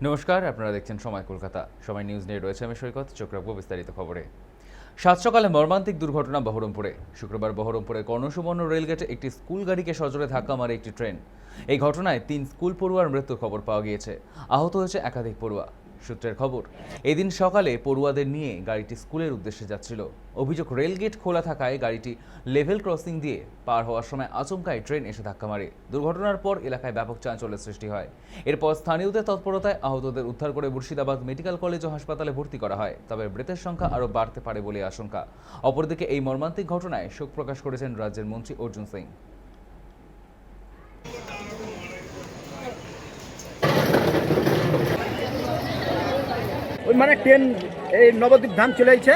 নমস্কার, আপনারা দেখছেন সময় কলকাতা। সময় নিউজ নিয়ে রয়েছে আমি সৈকত। চোখ রাখবো বিস্তারিত খবরে। সাত সকালে মর্মান্তিক দুর্ঘটনা বহরমপুরে। শুক্রবার বহরমপুরের কর্ণসুবর্ণ রেলগেটে একটি স্কুল গাড়িকে সজোরে ধাক্কা মারে একটি ট্রেন। এই ঘটনায় 3 স্কুল পড়ুয়ার মৃত্যুর খবর পাওয়া গিয়েছে। আহত হয়েছে একাধিক পড়ুয়া। সূত্রের খবর, এদিন সকালে পড়ুয়াদের নিয়ে গাড়িটি স্কুলের উদ্দেশ্যে যাচ্ছিল। অভিযোগ, রেলগেট খোলা থাকায় গাড়িটি লেভেল ক্রসিং দিয়ে পার হওয়ার সময় আচমকাই ট্রেন এসে ধাক্কা মারে। দুর্ঘটনার পর এলাকায় ব্যাপক চাঞ্চল্যের সৃষ্টি হয়। এরপর স্থানীয়দের তৎপরতায় আহতদের উদ্ধার করে মুর্শিদাবাদ মেডিকেল কলেজ ও হাসপাতালে ভর্তি করা হয়। তবে মৃতের সংখ্যা আরও বাড়তে পারে বলে আশঙ্কা। অপরদিকে এই মর্মান্তিক ঘটনায় শোক প্রকাশ করেছেন রাজ্যের মন্ত্রী অর্জুন সিং। ওই মানে ট্রেন এই নবদ্বীপ ধাম চলে যাচ্ছে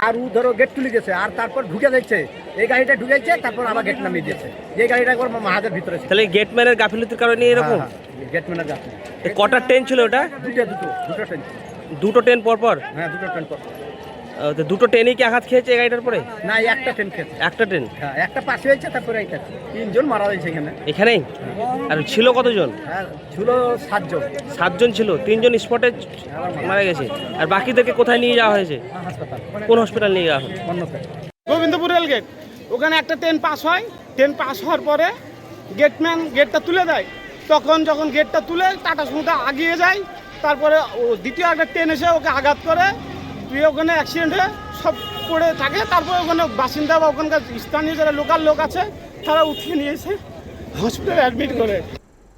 আর ও ধরো গেট তুলে গেছে আর তারপর ঢুকে যাচ্ছে, এই গাড়িটা ঢুকেছে তারপর আবার গেট নামিয়ে দিয়েছে। যে গাড়িটা একবার মাহাদের ভিতরে ছিল। তাহলে গেটম্যানের গাফিলতির কারণে এরকম গেটম্যানের গাড়ি। কটা ট্রেন ছিল ওটা? দুটো ট্রেন। দুটো ট্রেন পর পর? হ্যাঁ, দুটো ট্রেন পর। তো দুটো ট্রেনই কি আঘাত খেয়েছে এই গাড়িটার পরে? না, একটা ট্রেন খেয়েছে। একটা ট্রেন? হ্যাঁ, একটা পাশে হয়েছে, তারপরে এইটা 3 জন মারা গেছে এখানে। এখানেই? আর ছিল কতজন? হ্যাঁ, ছিল 7 জন। 7 জন ছিল, 3 জন স্পটে মারা গেছে। আর বাকিদেরকে কোথায় নিয়ে যাওয়া হয়েছে? হাসপাতাল। কোন হসপিটাল নিয়ে যাওয়া হয়েছে? গোবিন্দপুর রেলগেট, ওখানে একটা ট্রেন পাস হয়। ট্রেন পাস হওয়ার পরে গেটম্যান গেটটা তুলে দেয়। যখন গেটটা তুলে টাটা সুমোটা আগিয়ে যায়, তারপরে দ্বিতীয় একটা ট্রেন এসে ওকে আঘাত করে। ওখানে অ্যাক্সিডেন্ট হয়ে সব পড়ে থাকে। তারপরে ওখানে বাসিন্দা বা ওখানকার স্থানীয় যারা লোকাল লোক আছে তারা উঠিয়ে নিয়ে এসে হসপিটালে অ্যাডমিট করে।